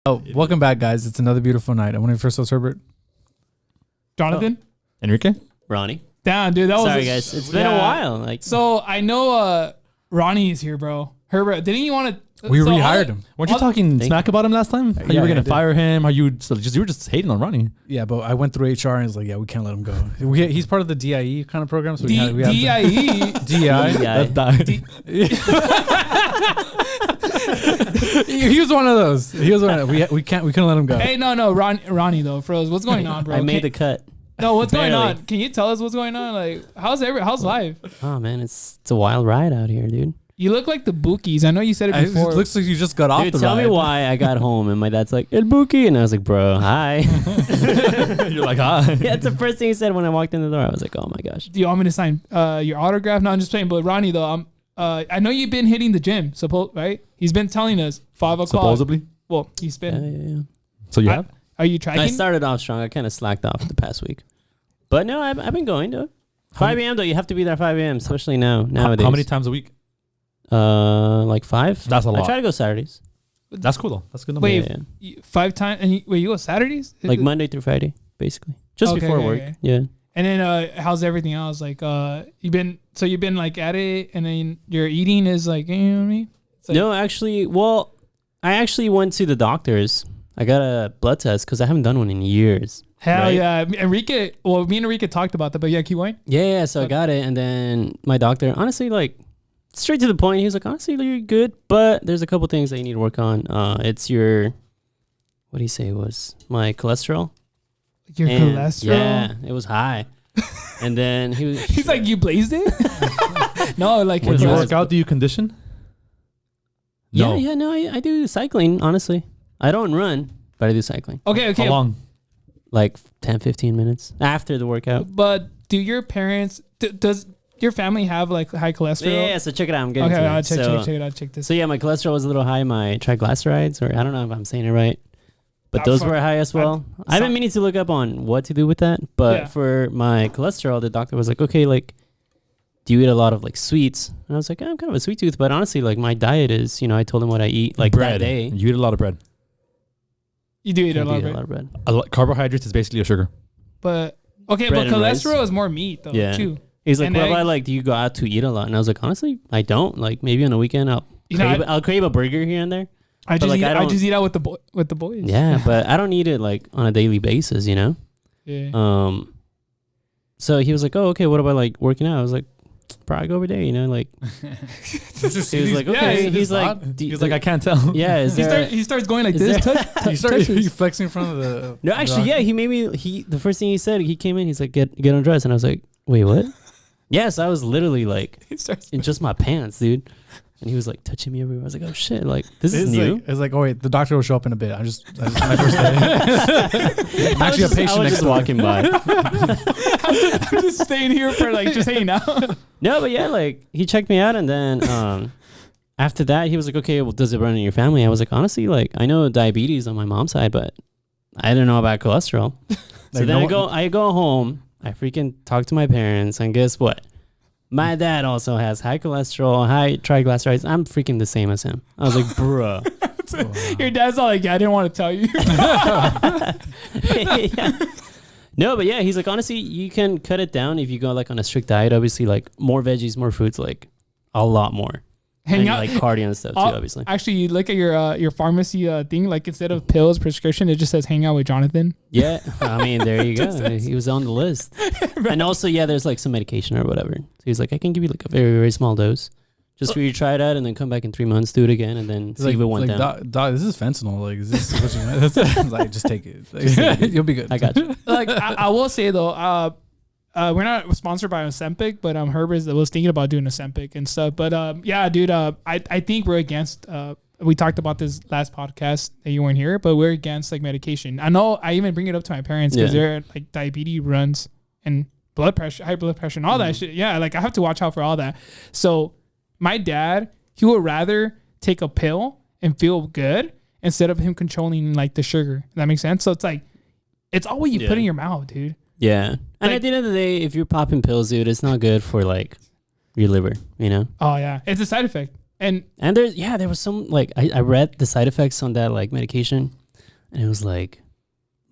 Oh, welcome back, guys. It's another beautiful night. I want to first host Herbert. Jonathan? Enrique? Ronnie. Damn, dude. Sorry, guys. It's been a while. So I know Ronnie is here, bro. Herbert, didn't you want to... We rehired him. Weren't you talking smack about him last time? How you were going to fire him? How you were just hating on Ronnie? Yeah, but I went through HR and it's like, yeah, we can't let him go. He's part of the DIE kind of program. So DIE? He was one of those. We couldn't let him go. Hey, no, Ronnie though, froze. What's going on, bro? I made the cut. No, what's going on? Can you tell us what's going on? Like, how's life? Oh man, it's a wild ride out here, dude. You look like the Bookies. I know you said it before. It looks like you just got off the ride. Tell me why I got home and my dad's like, El Bookie. And I was like, bro, hi. You're like, hi. Yeah, it's the first thing he said when I walked in the door. I was like, oh my gosh. Do you want me to sign your autograph? No, I'm just playing. But Ronnie, though, I know you've been hitting the gym, right? He's been telling us 5 o'clock. Supposedly? Well, he's been. Yeah. So you have? Are you tracking? I started off strong. I kind of slacked off the past week. But no, I've been going, though. 5 a.m. though, you have to be there at 5 a.m., especially nowadays. How many times a week? Like 5. That's a lot. I try to go Saturdays. That's cool though. That's good. Wait, 5 times? And you go Saturdays? Like Monday through Friday, basically. Just before work. Okay. Yeah. And then how's everything else? Like you've been like at it, and then your eating is like, you know what I mean? Like, no, actually, I actually went to the doctors. I got a blood test because I haven't done one in years. Hell right? Yeah. Me and Enrique talked about that, but yeah, keep going. Yeah, so I got it, and then my doctor, honestly, like, straight to the point, he was like, honestly, you're good, but there's a couple things that you need to work on. It's your, what did he say it was? My cholesterol. Your cholesterol? Yeah, it was high. And then he's like, you blazed it? No, like, when you work out, do you condition? No. Yeah, no, I do cycling, honestly. I don't run, but I do cycling. Okay. How long? Like 10, 15 minutes after the workout. But do your parents, does your family have like high cholesterol? Yeah, so check it out. I'm getting to it. I'll check it out. Check this. So yeah, my cholesterol was a little high. My triglycerides, or I don't know if I'm saying it right, but those were high as well. I've been meaning to look up on what to do with that, but for my cholesterol, the doctor was like, okay, like, do you eat a lot of like sweets? And I was like, I'm kind of a sweet tooth, but honestly, like my diet is, I told him what I eat like bread. That day. You eat a lot of bread. You do eat a lot of bread. Carbohydrates is basically a sugar. But cholesterol is more meat though too. He's like, what about like, do you go out to eat a lot? And I was like, honestly, I don't. Like maybe on the weekend I'll crave a burger here and there. I just eat out with the boys. Yeah, but I don't eat it like on a daily basis, Yeah. So he was like, oh, okay, what about like working out? I was like, probably go every day, like. He was like, okay. Yeah, he's like, I can't tell. Yeah, he starts going like this. You flexing in front of the. No, actually, yeah. He made me. The first thing he said, he came in. He's like, get undressed, and I was like, wait, what? Yes, I was literally like in just my pants, dude. And he was like touching me everywhere. I was like, oh shit, like this is new. It's like, oh wait, the doctor will show up in a bit. This is my first day. I'm actually a patient. I was just walking by. I'm just staying here for like just hanging out. No, but yeah, like he checked me out, and then after that, he was like, okay, well, does it run in your family? I was like, honestly, like I know diabetes on my mom's side, but I didn't know about cholesterol. So then I go home, I freaking talk to my parents, and guess what? My dad also has high cholesterol, high triglycerides. I'm freaking the same as him. I was like, bruh. Wow. Your dad's all like, yeah, I didn't want to tell you. Yeah. No, but yeah, he's like, honestly, you can cut it down if you go like on a strict diet. Obviously, like more veggies, more fruits, like a lot more. Hang out, like cardio and stuff too, obviously. Actually, you look at your pharmacy thing, like instead of pills, prescription, it just says hang out with Jonathan. Yeah, I mean, there you go. He was on the list. And also, yeah, there's like some medication or whatever. So he's like, I can give you like a very, very small dose. Just for you to try it out and then come back in 3 months, do it again, and then see if it went down. Doc, this is fentanyl. Like, is this what you want? Like, just take it. Like, you'll be good. I got you. Like, I will say though, we're not sponsored by Ozempic, but Herbert was thinking about doing Ozempic and stuff. But yeah, dude, I think we're against. We talked about this last podcast that you weren't here, but we're against like medication. I know I even bring it up to my parents because they're like diabetes runs and blood pressure, high blood pressure, and all that shit. Yeah, like I have to watch out for all that. So my dad, he would rather take a pill and feel good instead of him controlling like the sugar. Does that make sense? So it's like it's all what you put in your mouth, dude. Yeah. And at the end of the day, if you're popping pills, dude, it's not good for like your liver, Oh yeah. It's a side effect. And there was some like I read the side effects on that like medication. and it was like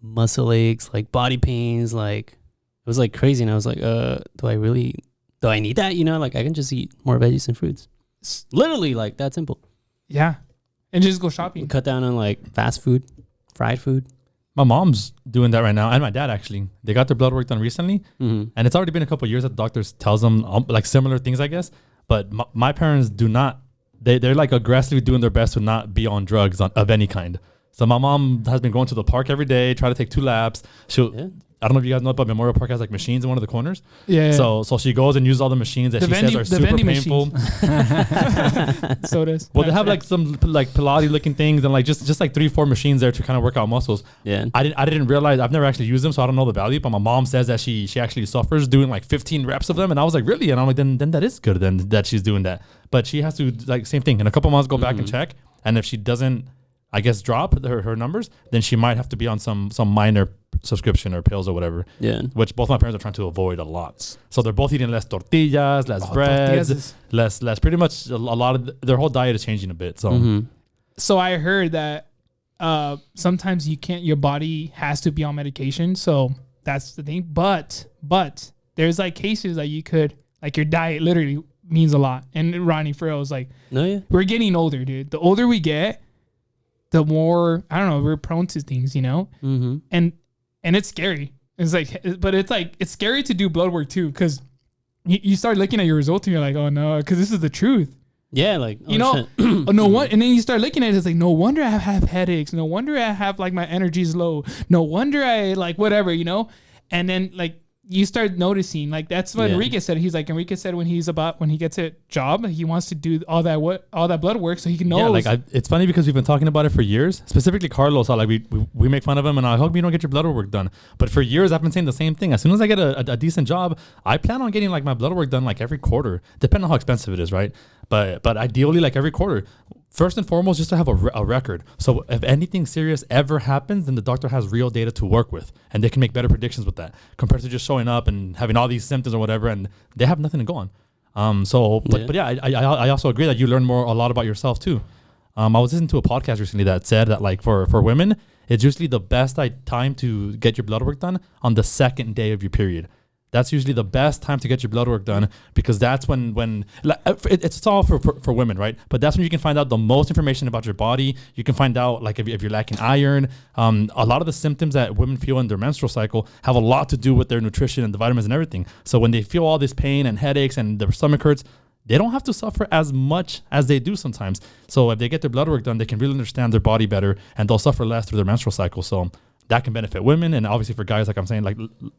muscle aches, like body pains, like it was like crazy. And I was like, do I need that? You know, like I can just eat more veggies and fruits. It's literally like that simple. Yeah. And just go shopping. Cut down on like fast food, fried food. My mom's doing that right now, and my dad actually. They got their blood work done recently, and it's already been a couple of years that the doctors tells them like similar things, I guess. But my parents do not. They're like aggressively doing their best to not be on drugs of any kind. So my mom has been going to the park every day, try to take 2 laps. I don't know if you guys know, but Memorial Park has like machines in one of the corners. Yeah. So she goes and uses all the machines that she says are super painful. Sodas. Well, they have like some like Pilates looking things and like just like 3-4 machines there to kind of work out muscles. Yeah. I didn't realize, I've never actually used them, so I don't know the value. But my mom says that she actually suffers doing like 15 reps of them, and I was like, really? And I'm like, then that is good then that she's doing that. But she has to like same thing. In a couple months, go back and check, and if she doesn't, I guess, drop her numbers, then she might have to be on some minor subscription or pills or whatever. Yeah. Which both my parents are trying to avoid a lot. So they're both eating less tortillas, less breads, less pretty much a lot of their whole diet is changing a bit. So So I heard that sometimes your body has to be on medication. So that's the thing. But there's like cases that you could, like your diet literally means a lot. And Ronnie, for real, was like, we're getting older, dude. The older we get, the more, I don't know, we're prone to things, you know? And it's scary. It's like, but it's like, it's scary to do blood work too, because you start looking at your results and you're like, oh no, because this is the truth. Yeah, like, you know, no one, and then you start looking at it, it's like, no wonder I have headaches. No wonder I have like my energy's low. No wonder I like whatever, you know? And then like, you start noticing, like that's what Enrique said. He's like, Enrique said when he gets a job, he wants to do all that blood work so he can know. Yeah, like it's funny because we've been talking about it for years. Specifically, Carlos, how like we make fun of him and I hope you don't get your blood work done. But for years, I've been saying the same thing. As soon as I get a decent job, I plan on getting like my blood work done like every quarter, depending on how expensive it is, right? But ideally, like every quarter. First and foremost, just to have a record. So if anything serious ever happens, then the doctor has real data to work with, and they can make better predictions with that compared to just showing up and having all these symptoms or whatever, and they have nothing to go on. But I also agree that you learn a lot about yourself too. I was listening to a podcast recently that said that like for women, it's usually the best time to get your blood work done on the 2nd day of your period. That's usually the best time to get your blood work done because that's when it's all for women, right? But that's when you can find out the most information about your body. You can find out like if you're lacking iron. A lot of the symptoms that women feel in their menstrual cycle have a lot to do with their nutrition and the vitamins and everything. So when they feel all this pain and headaches and their stomach hurts, they don't have to suffer as much as they do sometimes. So if they get their blood work done, they can really understand their body better and they'll suffer less through their menstrual cycle. So that can benefit women, and obviously for guys, like I'm saying,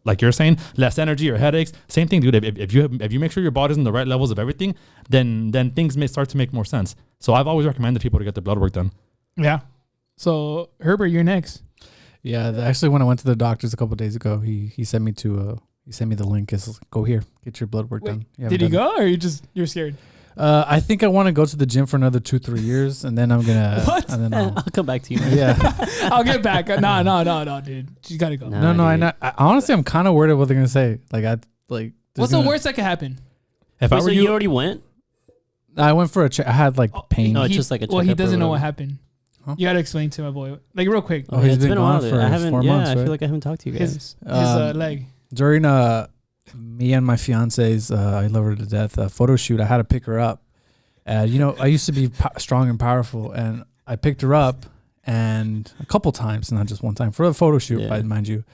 like you're saying, less energy or headaches. Same thing, dude. If you make sure your body's in the right levels of everything, then things may start to make more sense. So I've always recommended people to get their blood work done. Yeah. So Herbert, you're next. Yeah, actually, when I went to the doctors a couple of days ago, he sent me to he sent me the link. It's like, go here, get your blood work done. Did he go, or you're scared? I think I want to go to the gym for another 2-3 years, and then I'm gonna. What? And then I'll come back to you. Yeah, I'll get back. No, dude, you gotta go. No, I honestly, I'm kind of worried about what they're gonna say. What's the worst that could happen? If I were you already went? I went for a check. I had like pain. No, it's just like a. Well, he doesn't know what happened. Huh? You gotta explain to my boy, like real quick. Oh, he's been gone for 4 months. I feel like I haven't talked to you guys. His leg. During me and my fiance's, I love her to death, photo shoot, I had to pick her up. You know, I used to be strong and powerful, and I picked her up and a couple times, not just one time, for a photo shoot, mind you.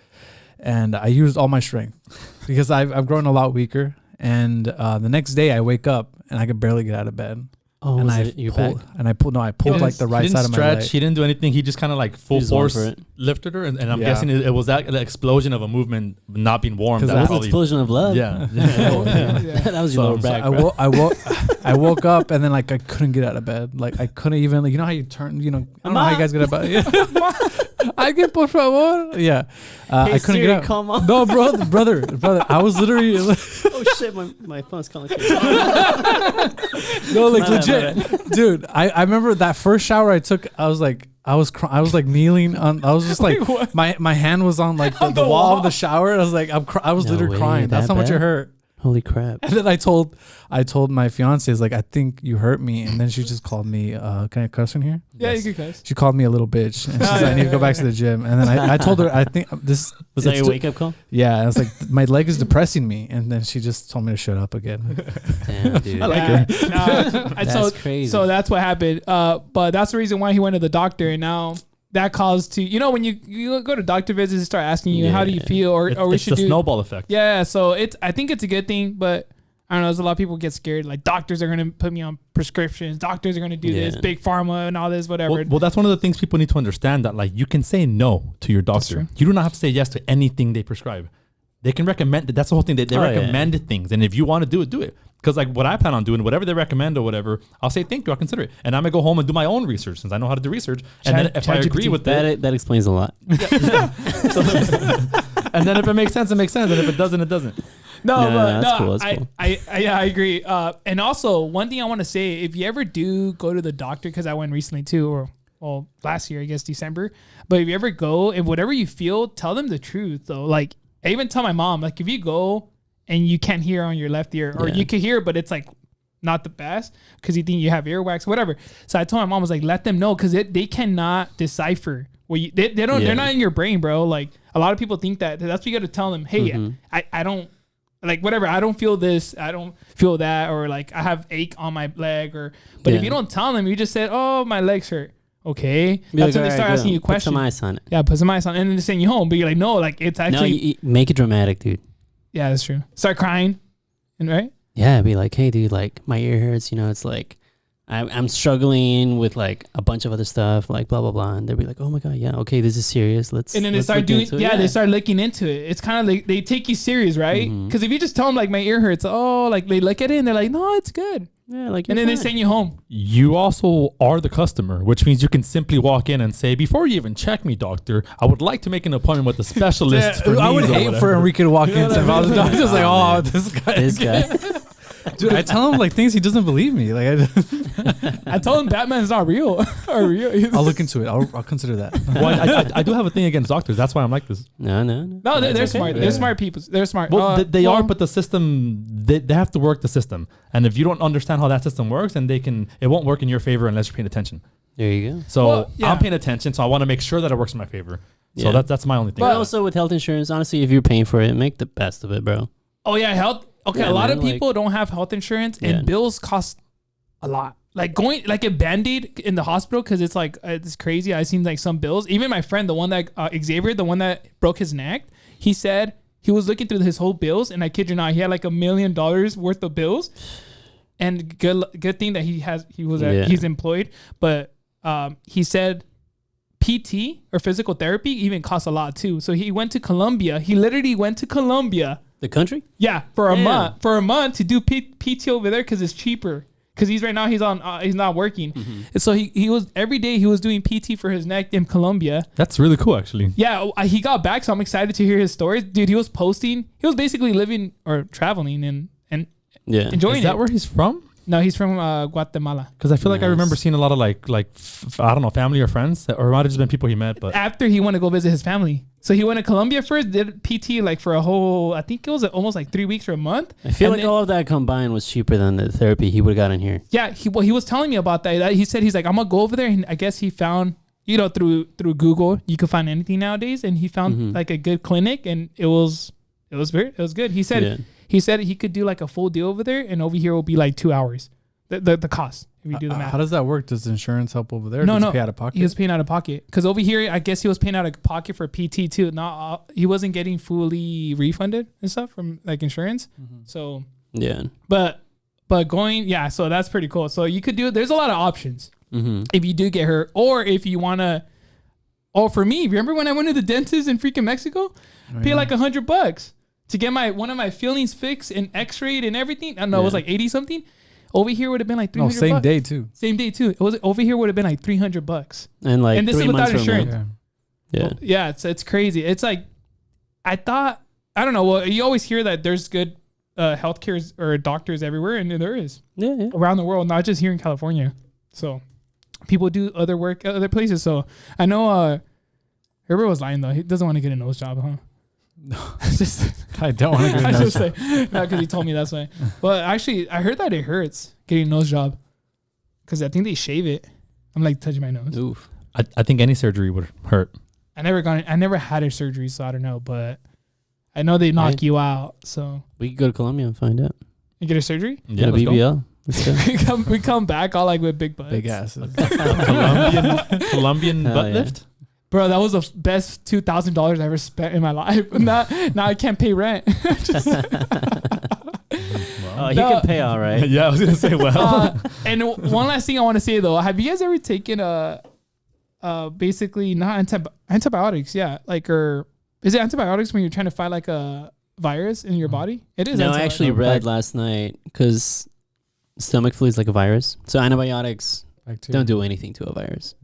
And I used all my strength because I've grown a lot weaker. And the next day I wake up and I could barely get out of bed. Oh, and I pulled like the right side of my leg. He didn't do anything. He just kind of like full force lifted her, and I'm guessing it was that explosion of a movement not being warm. That was an explosion of love. Yeah. That was your lower back. I woke up and then like I couldn't get out of bed. Like I couldn't even, like, you know how you turn, you know, I don't know how you guys get about it. I get por favor. Yeah. I couldn't get out. Come on. No, brother. I was literally. Oh shit, my phone's calling. No, like legit. Dude, I remember that first shower I took, I was like kneeling on, I was just like, my hand was on like the wall of the shower. I was like, I was literally crying. That's how much it hurt. Holy crap. And then I told my fiance, is like, I think you hurt me. And then she just called me, can I cuss in here? Yeah, Yes. you can cuss. She called me a little bitch. And she's like, I need to go back to the gym. And then I told her, I think this Was that it's your t- wake up call? Yeah. I was like, my leg is depressing me. And then she just told me to shut up again. Damn, dude. I like it. That's crazy. So that's what happened. But that's the reason why he went to the doctor, and now that caused to, you know, when you go to doctor visits and start asking you, how do you feel, or we It's should the do snowball effect. Yeah, so I think it's a good thing, but I don't know. There's a lot of people get scared. Like, doctors are gonna put me on prescriptions. Doctors are gonna do this. Big pharma and all this, whatever. Well, that's one of the things people need to understand, that like you can say no to your doctor. true. You do not have to say yes to anything they prescribe. They can recommend. That's the whole thing. They recommend things, and if you want to do it, do it. Because like what I plan on doing, whatever they recommend or whatever, I'll say thank you. I'll consider it, and I'm gonna go home and do my own research since I know how to do research. And then if I agree with that explains a lot. and then if it makes sense, it makes sense, and if it doesn't, it doesn't. That's cool. That's cool. I agree. And also, one thing I want to say, if you ever do go to the doctor, because I went recently too, or well, last year, I guess December. But if you ever go, and whatever you feel, tell them the truth though. Like, I even tell my mom, like, if you go and you can't hear on your left ear, or you can hear, but it's like not the best because you think you have earwax, whatever. So I told my mom, I was like, let them know, because they cannot decipher. Well, they don't. They're not in your brain, bro. Like, a lot of people think that. That's what you got to tell them. Hey, I don't. Like, whatever, I don't feel this, I don't feel that, or like I have ache on my leg, but if you don't tell them, you just said, oh, my legs hurt. Okay. That's when they start asking you questions. Put some ice on it. Yeah, put some ice on it. And then they send you home. But you're like, no, like, it's actually. No, you make it dramatic, dude. Yeah, that's true. Start crying. And right? Yeah, be like, hey, dude, like, my ear hurts. You know, it's like, I'm struggling with like a bunch of other stuff, like blah, blah, blah. And they'll be like, oh my God, yeah, okay, this is serious. And then they start doing, they start looking into it. It's kind of like, they take you serious, right? Because if you just tell them, like, my ear hurts, like, they look at it and they're like, no, it's good. Yeah, like, and then they send you home. You also are the customer, which means you can simply walk in and say, before you even check me, doctor, I would like to make an appointment with the specialist. I would hate for Enrique to walk in and I was just like, oh, this guy. Dude, I tell him like things he doesn't believe me. Like, I told him Batman's not real. I'll look into it. I'll consider that. Well, I do have a thing against doctors. That's why I'm like this. No, they're smart. They're smart people. They're smart. Well, they are, but the system, they have to work the system. And if you don't understand how that system works, then it won't work in your favor unless you're paying attention. There you go. So I'm paying attention, so I want to make sure that it works in my favor. So that's my only thing. But also with health insurance, honestly, if you're paying for it, make the best of it, bro. Oh yeah, health. Okay, a lot of people don't have health insurance, and bills cost a lot. Like going like a Band-Aid in the hospital, because it's like it's crazy. I've seen like some bills. Even my friend, the one that Xavier, the one that broke his neck, he said he was looking through his whole bills, and I kid you not, he had like $1 million worth of bills. And good thing that he's employed. But he said PT or physical therapy even costs a lot too. So he went to Colombia. He literally went to Colombia. The country? Yeah, for a month. For a month to do PT over there because it's cheaper. Because he's right now he's not working. And so he was every day he was doing PT for his neck in Colombia. That's really cool, actually. Yeah, he got back, so I'm excited to hear his stories. Dude, he was posting. He was basically living or traveling and enjoying it. Is that where he's from? No, he's from Guatemala. Because I feel like I remember seeing a lot of like I don't know, family or friends, or it might have just been people he met. But after he went to go visit his family, so he went to Colombia first, did PT like for a whole, I think it was almost like 3 weeks or a month. I feel like all of that combined was cheaper than the therapy he would have gotten here. Yeah, he was telling me about that. He said he's like, I'm gonna go over there, and I guess he found, you know, through Google, you can find anything nowadays, and he found like a good clinic, and it was good. He said he could do like a full deal over there, and over here will be like 2 hours. The cost, if you do the math. How does that work? Does insurance help over there? No, Does he pay out of pocket? He was paying out of pocket. Because over here, I guess he was paying out of pocket for PT too. He wasn't getting fully refunded and stuff from like insurance. So yeah, but going, so that's pretty cool. So you could do, there's a lot of options if you do get hurt, or if you want to. Oh, for me, remember when I went to the dentist in freaking Mexico? Paid like $100 to get one of my fillings fixed and x-rayed and everything. I don't know, it was like 80 something. Over here would have been like $300. Same day too. Same day too. It was over here would have been like $300. And this is without insurance. Yeah. It's crazy. It's like, I don't know. Well, you always hear that there's good healthcare or doctors everywhere, and there is. Yeah. Around the world, not just here in California. So people do other work at other places. So I know Herbert was lying though. He doesn't want to get a nose job, huh? I don't want to get a I nose just job. say no because he told me that's why. But actually, I heard that it hurts getting a nose job because I think they shave it. I'm like touching my nose. Oof. I think any surgery would hurt. I never had a surgery, so I don't know. But I know they knock Right. you out. So We could go to Colombia and find out. you get a surgery. Get a let's go. BBL. Let's go. we come back all like with big butts. Big asses. Colombian Hell butt yeah. lift. Bro, that was the best $2,000 I ever spent in my life. Now I can't pay rent. Oh, he No. can pay all right. Yeah, I was gonna say well. And one last thing I want to say though, have you guys ever taken basically not antibiotics? Yeah, like or is it antibiotics when you're trying to fight like a virus in your body? It is. No, I antibiotics. actually read last night because stomach flu is like a virus. So antibiotics don't do anything to a virus.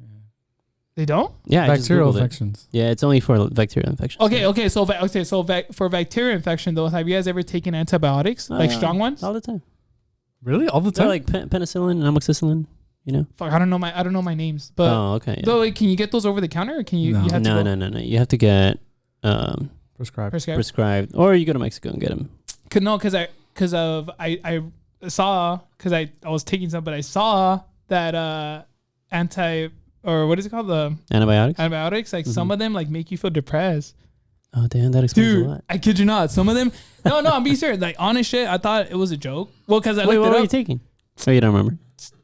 They don't. Yeah, I just Bacterial Googled it. infections. Yeah, it's only for bacterial infections. Okay. So for bacteria infection though, have you guys ever taken antibiotics like strong ones? All the time. Really? All the They're time? like penicillin and amoxicillin. You know. Fuck, I don't know my names. But Oh, okay. Yeah. though, like, can you get those over the counter or can you? No. You have to No. You have to get Prescribed. prescribed. prescribed, or you go to Mexico and get them. I saw because I was taking some, but I saw that or what is it called, the Antibiotics. antibiotics, like some of them like make you feel depressed. Oh damn, that explains a Dude, lot. I kid you not. Some of them, no, I'm being serious. Like honest shit, I thought it was a joke. Well, because I Wait, looked what it were up. you taking? Oh, you don't remember?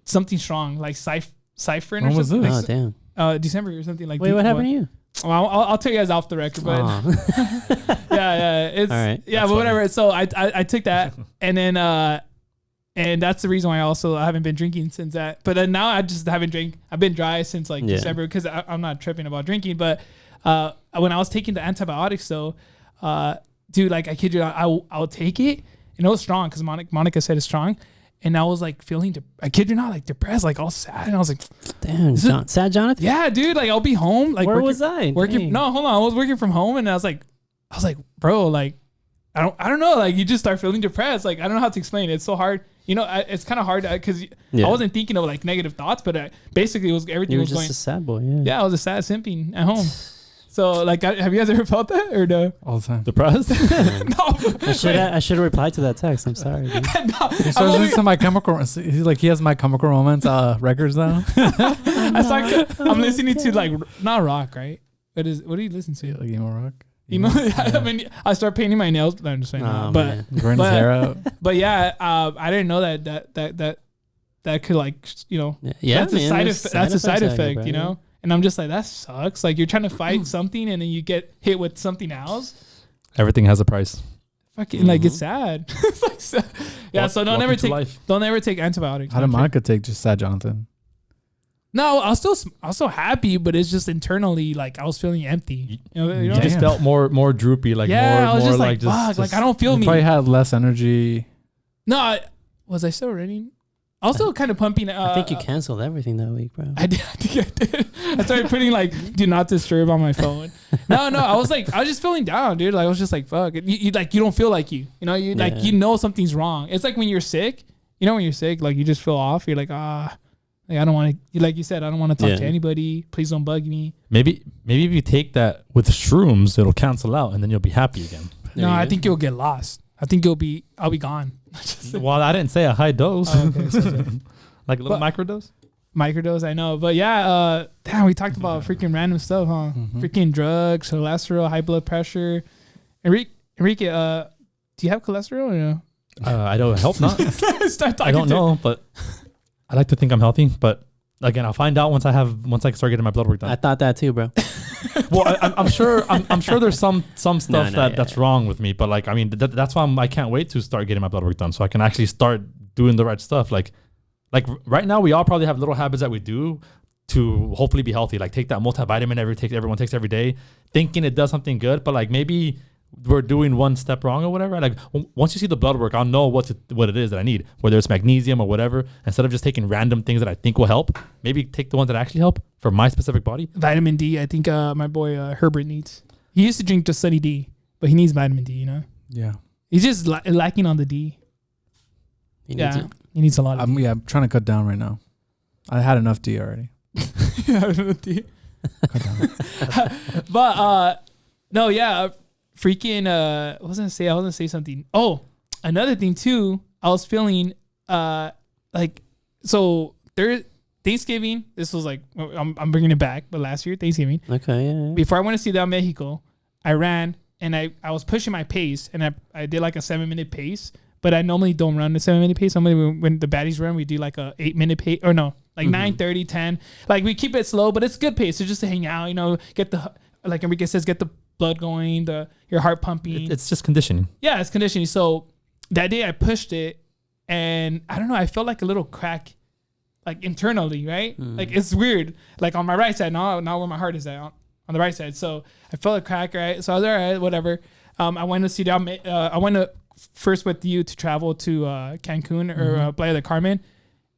Something strong, like Cypherin or When was something. this? Oh damn. December or something like. Wait, what happened to you? Well, I'll tell you guys off the record, but Aw. yeah, it's All right. yeah, That's but funny. whatever. So I took that, and then and that's the reason why I haven't been drinking since that. But then now I just haven't drank. I've been dry since like Yeah. December because I'm not tripping about drinking. But when I was taking the antibiotics, though, dude, like I kid you not, I'll take it, and it was strong because Monica said it's strong, and I was like feeling, I kid you not, like depressed, like all sad, and I was like, Damn, sad Jonathan. yeah, dude, like I'll be home, like Where working, was I? working. Dang. No, hold on, I was working from home, and I was like, bro, like I don't know, like you just start feeling depressed, like I don't know how to explain it. It's so hard, you know. It's kind of hard because Yeah. I wasn't thinking of like negative thoughts, but basically it was everything You were was just going. a sad boy. Yeah. Yeah, I was a sad simping at home. So like, have you guys ever felt that or no? All the time. Depressed? No, I should have replied to that text. I'm sorry. Dude. no. He starts listening to My Chemical. He's like, he has My Chemical Romance records now. I'm listening to like not rock, right? What do you listen to? Like emo rock. Emo? I mean, I start painting my nails, but I'm just saying. Oh, but man. Growing his But- hair out. but yeah, I didn't know that could like, you know, Yeah, that's a man, side there's effect. That's a side effects out here, effect, bro. you know. And I'm just like, that sucks. Like you're trying to fight something and then you get hit with something else. Everything has a price. Fucking like it's sad. It's like sad. Yeah. So don't Welcome to ever life. take antibiotics. How did Monica take just Sad Jonathan? No, I was still happy, but it's just internally like I was feeling empty. You know, You Yeah. just felt more droopy, like yeah, I was more just like fuck, like I don't feel You me. probably had less energy. No, was I still running? I was still kind of pumping. I think you canceled everything that week, bro. I think I did. I started putting like do not disturb on my phone. No, I was just feeling down, dude. Like I was just like, fuck. You don't feel like you. You know, you know something's wrong. It's like when you're sick. You know, when you're sick, like you just feel off. You're like, like I don't want to. Like you said, I don't want to talk to anybody. Please don't bug me. maybe if you take that with shrooms, it'll cancel out and then you'll be happy again. No, I think you'll get lost. I think I'll be gone. Well, I didn't say a high dose. Oh, okay, so Like a little But- microdose. microdose, I know, but yeah, damn, we talked about freaking random stuff, huh? Freaking drugs, cholesterol, high blood pressure. Enrique, do you have cholesterol or no? I don't hope not. Start I don't know, but I like to think I'm healthy. But again, I'll find out once I start getting my blood work done. I thought that too, bro. Well, I'm sure there's some stuff No, that's wrong with me, but like I mean that's why I can't wait to start getting my blood work done so I can actually start doing the right stuff. Like right now we all probably have little habits that we do to hopefully be healthy. Like take that multivitamin everyone takes every day, thinking it does something good, but like maybe we're doing one step wrong or whatever. Like once you see the blood work, I'll know what it is that I need, whether it's magnesium or whatever. Instead of just taking random things that I think will help, maybe take the ones that actually help for my specific body. Vitamin D, I think my boy Herbert needs. He used to drink just Sunny D, but he needs vitamin D, you know? Yeah. He's just lacking on the D. He needs Yeah, it. he needs a lot of I'm trying to cut down right now. I had enough D already. D. Cut down. But no, yeah, freaking what was I gonna say something. Oh, another thing too. I was feeling like so there Thanksgiving. This was like I'm bringing it back, but last year Thanksgiving. Okay, yeah. Before I went to Ciudad Mexico, I ran and I was pushing my pace and I did like a 7-minute pace. But I normally don't run the 7-minute pace. Normally when the baddies run, we do like a 8-minute pace or no, like 9:30, 10. Like we keep it slow, but it's good pace. So just to hang out, you know, get the, like Enrique says, get the blood going, your heart pumping. It's just conditioning. Yeah, it's conditioning. So that day I pushed it and I don't know, I felt like a little crack like internally, right? Like it's weird. Like on my right side, not where my heart is at, on the right side. So I felt a crack, right? So I was all right, whatever. I went to see down. I went to first with you to travel to Cancun or Playa del Carmen.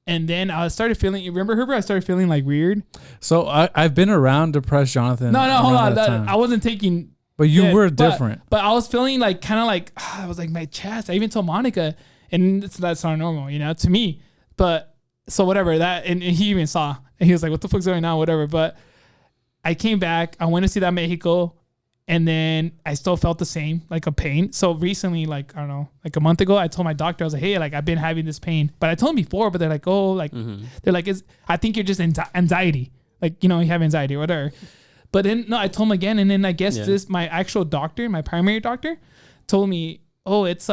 And then I started feeling, you remember Herbert? I started feeling like weird. So I've been around depressed Jonathan. No, hold on. I wasn't taking. But you were different. But I was feeling like kind of like, I was like my chest. I even told Monica, and that's not normal, you know, to me. But so whatever that, and he even saw, and he was like, what the fuck's going on? Whatever. But I came back. I went to Ciudad Mexico. And then I still felt the same, like a pain. So recently, like, I don't know, like a month ago, I told my doctor, I was like, hey, like I've been having this pain. But I told them before, but they're like, oh, like, they're like, I think you're just anxiety. Like, you know, you have anxiety or whatever. But then, no, I told him again. And then I guess my actual doctor, my primary doctor, told me, oh, it's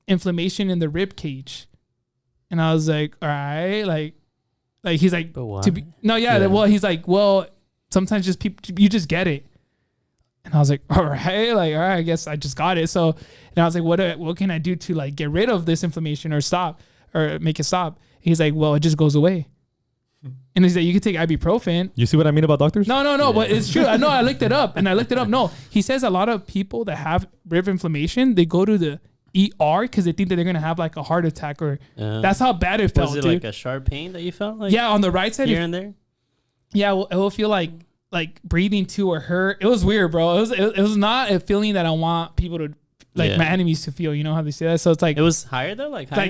inflammation in the rib cage. And I was like, all right. Like he's like, but why? Well, he's like, well, sometimes just you just get it. And I was like, all right, I guess I just got it. So, and I was like, what can I do to like get rid of this inflammation or stop or make it stop? And he's like, well, it just goes away. And he's like, you can take ibuprofen. You see what I mean about doctors? No, yeah. But it's true. I know. I looked it up. No, he says a lot of people that have rib inflammation, they go to the ER because they think that they're gonna have like a heart attack or that's how bad it felt. Was it like a sharp pain that you felt? Like on the right side, here and there. Yeah, it will feel like breathing too or hurt. It was weird, bro. It was not a feeling that I want people to my enemies to feel. You know how they say that? So it's like it was higher though, like higher.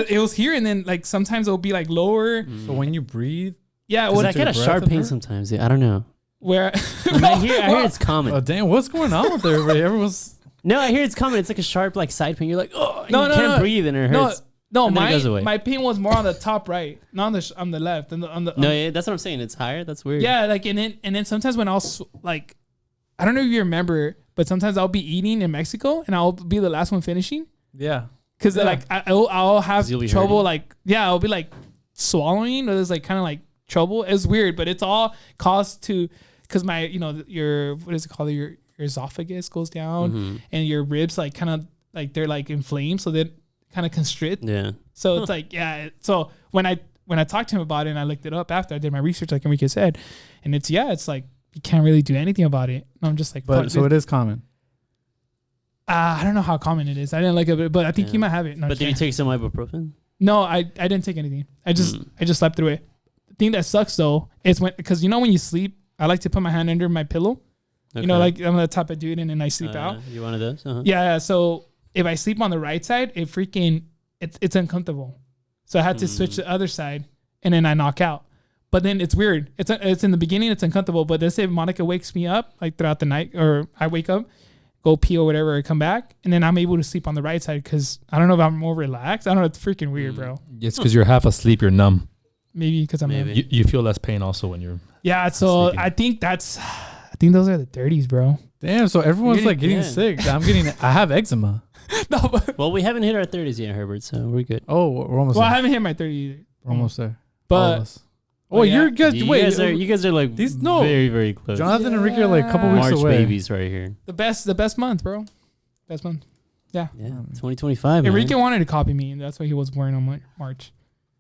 It was here, and then like sometimes it'll be like lower. So when you breathe, I get a sharp pain sometimes. Yeah, I don't know. Where I hear it's common. Oh damn, what's going on with everybody? Everyone's no, I hear it's common. It's like a sharp like side pain. You're like, oh, you can't breathe, and it hurts. No, my pain was more on the top right, not on the left. That's what I'm saying. It's higher. That's weird. Yeah, like and then sometimes when I'll like, I don't know if you remember, but sometimes I'll be eating in Mexico and I'll be the last one finishing. Yeah, because like I'll have trouble I'll be like swallowing or there's like kind of like trouble. It's weird, but it's all caused to because my your what is it called your esophagus goes down and your ribs like kind of like they're like inflamed, so they kind of constrict. Yeah. So it's like, so when I talked to him about it and I looked it up after I did my research, like Enrique said, and it's like, you can't really do anything about it. And I'm just like, but so it is common. I don't know how common it is. I didn't like it, but I think you might have it. No, but did you take some ibuprofen? No, I didn't take anything. I just slept through it. The thing that sucks though is because when you sleep, I like to put my hand under my pillow. Okay. Like I'm the type of dude and then I sleep out. You one of those? Uh-huh. Yeah. So if I sleep on the right side, it's uncomfortable. So I had to switch to the other side and then I knock out. But then it's weird. It's in the beginning, it's uncomfortable. But let's say Monica wakes me up like throughout the night or I wake up, go pee or whatever, or come back. And then I'm able to sleep on the right side because I don't know if I'm more relaxed. I don't know. It's freaking weird, bro. It's because you're half asleep. You're numb. Maybe because I'm numb. You feel less pain also when you're so sleeping. I think those are the 30s, bro. Damn, so everyone's like getting sick. I have eczema. No, but well, we haven't hit our 30s yet, Herbert, so we're good. Oh, we're almost there. I haven't hit my 30 either. We're almost there. But you guys you guys are like very, very close. Jonathan and Ricky are like a couple weeks March away. babies right here. The best month, bro. Best month. Yeah. 2025. Enrique wanted to copy me, and that's why he was born on March.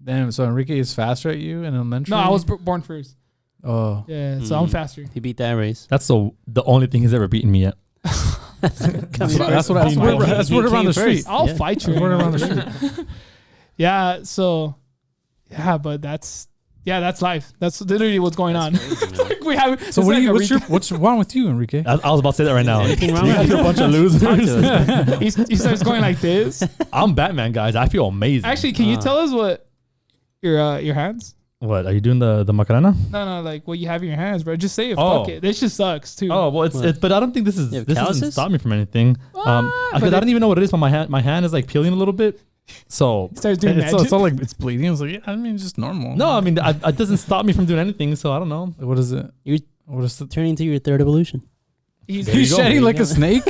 Damn, so Enrique is faster at you in elementary? No, I was born first. Oh. Yeah, so I'm faster. He beat that race. That's the only thing he's ever beaten me at. That's word around the street. I'll fight you. Word around the street. Yeah, so but that's life. That's literally what's going on. Crazy, we have so what's wrong with you, Enrique? I was about to say that right now. Anything wrong You with guys are a bunch of losers. he starts going like this. I'm Batman, guys. I feel amazing. Actually, can you tell us what your hands? What are you doing the Macarena? No, like what you have in your hands, bro. Just say it. Oh. Fuck it. This just sucks too. Oh well, it's but I don't think this You have doesn't calluses? stop me from anything. Because I don't even know what it is, but my hand is like peeling a little bit. So It starts doing It's magic. all like it's bleeding. I was like, yeah, I mean, it's just normal. no, I mean it doesn't stop me from doing anything. So I don't know. What is it? You're What is the? turning to your third evolution. He's, There you He's go. shedding There like you a go. snake.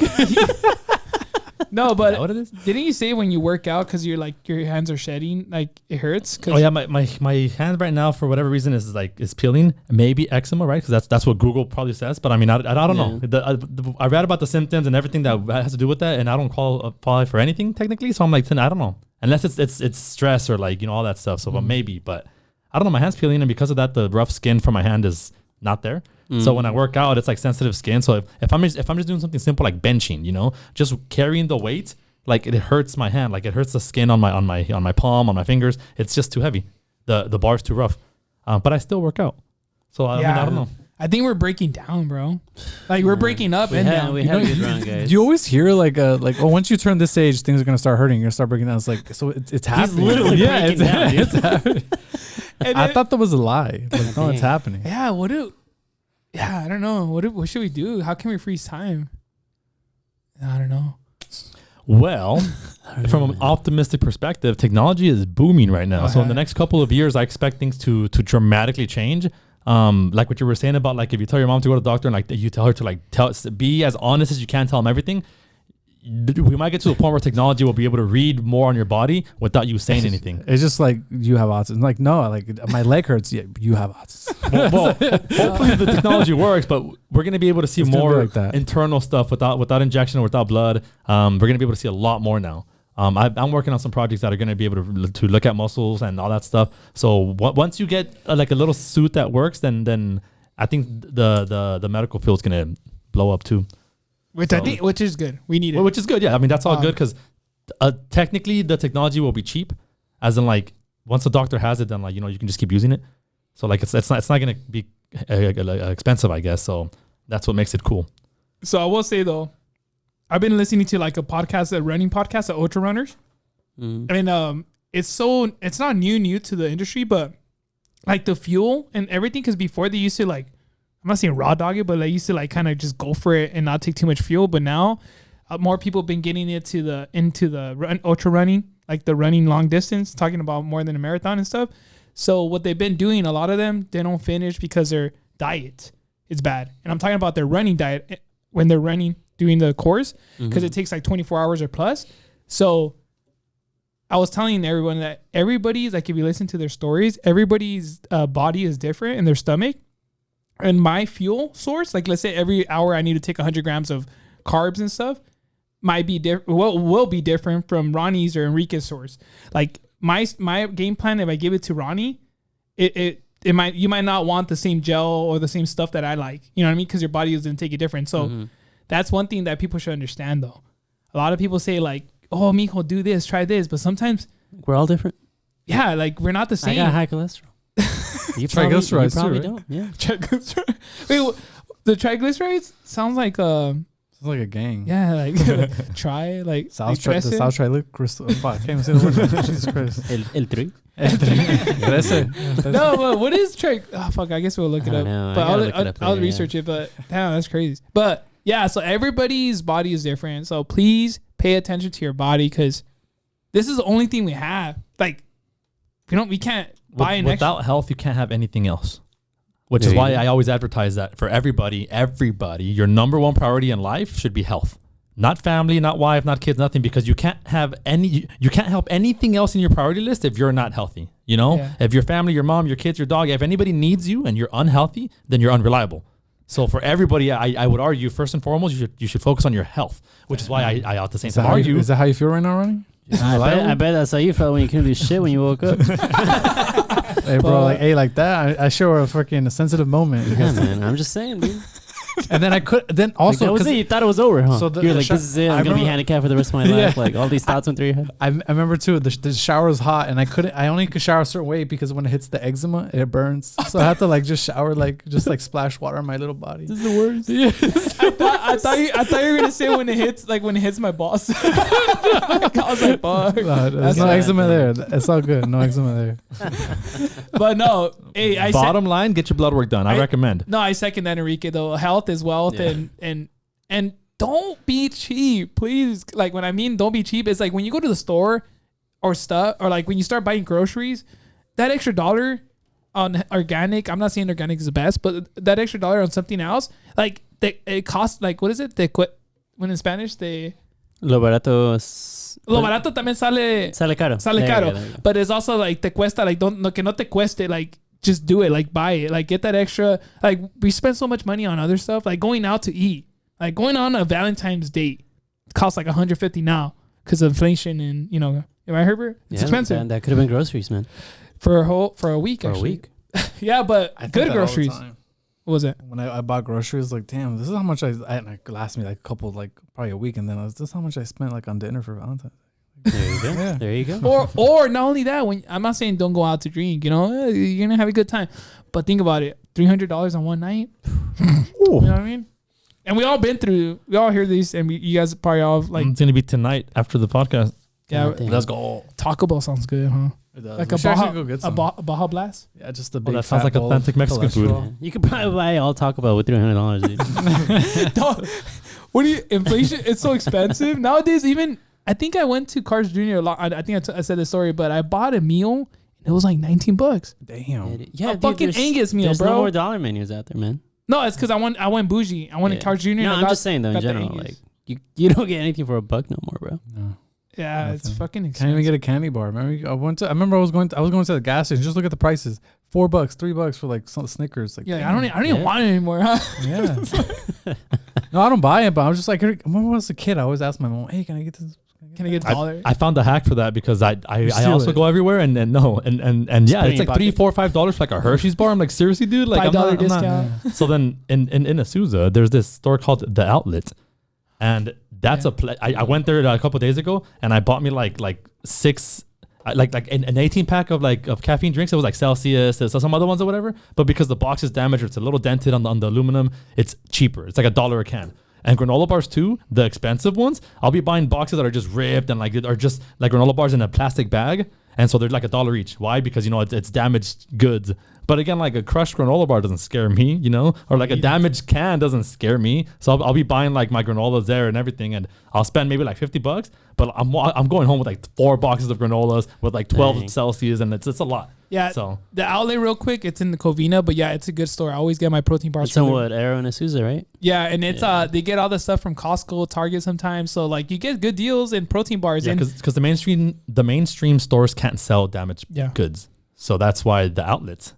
no, Is that but what it is? didn't you say when you work out because you're like your hands are shedding, like it hurts? 'Cause Oh yeah, my hand right now for whatever reason is peeling. Maybe eczema, right? Because that's what Google probably says. But I mean, I don't know. I read about the symptoms and everything that has to do with that, and I don't qualify for anything technically. So I'm like, I don't know, unless it's stress or like all that stuff. So but maybe, but I don't know. My hand's peeling, and because of that, the rough skin for my hand is not there. So when I work out, it's like sensitive skin. So if I'm just doing something simple like benching, just carrying the weight. Like it hurts my hand, like it hurts the skin on my palm, on my fingers. It's just too heavy. The bar's too rough. But I still work out. So I mean, I don't know. I think we're breaking down, bro. Like we're breaking up and down. We You know, have good run, guys. Do you always hear like once you turn this age, things are gonna start hurting. You're gonna start breaking down. It's like so it's happening. literally yeah, breaking down, dude. it's happening. and I then- thought that was a lie. Like, no, it's Dang. happening. Yeah, I don't know. What should we do? How can we freeze time? I don't know. Well, from an optimistic perspective, technology is booming right now. So in the next couple of years, I expect things to dramatically change. Like what you were saying about like if you tell your mom to go to the doctor and like you tell her to like be as honest as you can, tell them everything. We might get to a point where technology will be able to read more on your body without you saying anything. It's just like you have autism. Like no, like my leg hurts. Yeah, you have autism. well, hopefully the technology works, but we're going to be able to see It's gonna be more like that. internal stuff without injection or without blood. We're going to be able to see a lot more now. I'm working on some projects that are going to be able to look at muscles and all that stuff. So once you get like a little suit that works, then I think the medical field's going to blow up too. Which is good. We need it. Which is good. Yeah. I mean, that's all good because technically the technology will be cheap, as in like once the doctor has it, then like, you can just keep using it. So like it's not going to be expensive, I guess. So that's what makes it cool. So I will say though, I've been listening to like a running podcast, of ultra runners. And it's not new to the industry, but like the fuel and everything, because before they used to like, I'm not saying raw dog it, but they used to like kind of just go for it and not take too much fuel. But now more people have been getting into the ultra running, like the running long distance, talking about more than a marathon and stuff. So what they've been doing, a lot of them, they don't finish because their diet is bad. And I'm talking about their running diet when they're running, doing the course, because it takes like 24 hours or plus. So I was telling everyone that everybody's like, if you listen to their stories, everybody's body is different in their stomach. And my fuel source, like let's say every hour I need to take 100 grams of carbs and stuff, might be different. Will be different from Ronnie's or Enrique's source. Like my game plan, if I give it to Ronnie, you might not want the same gel or the same stuff that I like. You know what I mean? Because your body is going to take it different. So that's one thing that people should understand, though. A lot of people say like, "Oh, mijo, do this, try this," but sometimes We're all different. yeah, like we're not the same. I got high cholesterol. You Triglycerides too, probably right? don't. Yeah. Triglycerides. Wait, the triglycerides sounds like It's like a gang. yeah, like like South like the South Triglyceride. Fuck, I can't even say the word. Jesus Christ. El tri. No, but what is oh fuck, I guess we'll look it I up. don't know. I But gotta look it up I'll later, research it. But damn, that's crazy. But yeah, so everybody's body is different. So please pay attention to your body, because this is the only thing we have. Like we can't buy an extra. Without health, you can't have anything else. Which is why I always advertise that for everybody, your number one priority in life should be health. Not family, not wife, not kids, nothing, because you can't help anything else in your priority list if you're not healthy. Yeah. If your family, your mom, your kids, your dog, if anybody needs you and you're unhealthy, then you're unreliable. So for everybody, I would argue first and foremost, you should focus on your health, which is why I at the same time argue. Is that how you feel right now, Ronnie? I bet that's how you felt when you couldn't do shit when you woke up. Hey, bro, like that. I sure a freaking sensitive moment. Yeah, man. I'm just saying, dude. And then I could. Then Like, also that was 'cause it. You thought it was over, huh? So the- You're the like, sho- this is it. I I'm gonna be remember- handicapped for the rest of my Yeah. life. Like all these thoughts went through your head. I remember too. The shower was hot, and I only could shower a certain way because when it hits the eczema, it burns. So I have to like just shower like splash water on my little body. This is the worst. I thought you were gonna say when it hits my boss. I was like, fuck. There's That's no bad, eczema there. It's all good. No eczema there. But no, hey, Bottom line, get your blood work done. I recommend. No, I second that, Enrique. Though health is wealth, and don't be cheap, please. Like when I mean don't be cheap, it's like when you go to the store or stuff, or like when you start buying groceries, that extra $1 on organic. I'm not saying organic is the best, but that extra $1 on something else, like it costs like what is it? When in Spanish Lo barato lo barato también sale caro. sale There you caro, go, there you go. but it's also like te cuesta, like que no te cueste, like just do it, like buy it, like get that extra. Like we spend so much money on other stuff, like going out to eat, like going on a Valentine's date costs like $150 now because of inflation, and right, Herbert? It's expensive. And that could have been groceries, man. For a week, For a actually. week. Yeah, but I think good that all the groceries. time. What was it? When I bought groceries, like, damn, this is how much it lasted me like a couple, like probably a week, and then this is how much I spent like on dinner for Valentine's. There you go. Yeah. There you go. Or not only that, when I'm not saying don't go out to drink, you're gonna have a good time, but think about it, $300 on one night. You know what I mean? And we all hear these, and you guys probably all like, It's gonna be tonight after the podcast. yeah, Damn. Let's go. Taco Bell sounds good, huh? It does. Like We a should actually Baja, go get a some. Baja Blast. Yeah, just a big. that sounds fat like bowl of authentic Mexican food. cholesterol. You could probably buy all Taco Bell with $300, dude. What do you inflation? It's so expensive nowadays. Even I think I went to Carl's Jr. a lot. I think I said this story, but I bought a meal and it was like $19. Damn. Yeah, A fucking there's- Angus meal, there's bro. no more dollar menus out there, man. No, it's because I went bougie. I went to Carl's Jr. No, and I I'm got- just saying though, in got the general, Angus. like you don't get anything for $1 no more, bro. No. Yeah, it's Nothing. fucking Can't expensive. even get a candy bar. Remember, I remember I was going to the gas station. Just look at the prices. $4, $3 for like some Snickers. Like, Yeah, I don't even Yeah. want it anymore, huh? Yeah. No, I don't buy it, but I was just like, when I was a kid, I always asked my mom, "Hey, can I get this? Can I get $1? I found a hack for that because I steal also it. go everywhere and yeah, put it's it in like your $3, $4, $5 for like a Hershey's bar. I'm like, seriously, dude, like $5 I'm not. discount. So then in Azusa, there's this store called The Outlet, and that's I went there a couple of days ago and I bought me like six. Like an 18 pack of caffeine drinks. It was like Celsius, some other ones or whatever. But because the box is damaged, or it's a little dented on the aluminum, it's cheaper. It's like $1 a can. And granola bars too, the expensive ones, I'll be buying boxes that are just ripped and are just like granola bars in a plastic bag. And so they're like $1 each. Why? Because it's damaged goods. But again, like a crushed granola bar doesn't scare me, or like a damaged can doesn't scare me. So I'll be buying like my granolas there and everything, and I'll spend maybe like $50. But I'm going home with like 4 boxes of granolas with like 12 Dang. Celsius, and it's a lot. Yeah. So The Outlet, real quick, it's in the Covina, but yeah, it's a good store. I always get my protein bars. It's from on there. what, Arrow and Azusa, right? Yeah, and it's they get all the stuff from Costco, Target sometimes. So like you get good deals and protein bars. yeah, And because the mainstream stores can't sell damaged Yeah. goods, so that's why the outlets.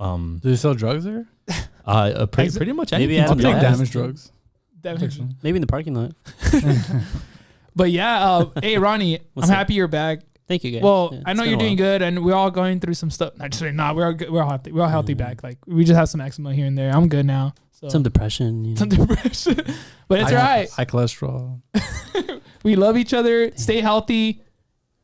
Do they sell drugs there? Pretty much Maybe anything. I'll I'll to be take honest. damaged drugs. Definitely. Maybe in the parking lot. But yeah, hey Ronnie, What's I'm up? happy you're back. Thank you, guys. Well, Yeah, I it's know been you're a doing while. good, and we're all going through some stuff. Not just saying, we're all good. We're all healthy. We're all healthy back. Like we just have some eczema here and there. I'm good now. So Some depression. You know. some depression, but it's all right. High cholesterol. We love each other. Stay healthy.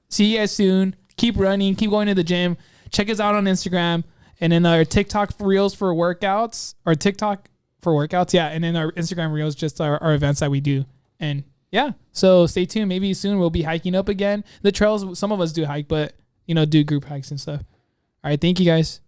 See you guys soon. Keep running. Keep going to the gym. Check us out on Instagram, and then our TikTok reels for workouts, or TikTok for workouts. Yeah, and then our Instagram reels, just our events that we do. And yeah, so stay tuned. Maybe soon we'll be hiking up again. The trails, some of us do hike, but do group hikes and stuff. All right, thank you guys.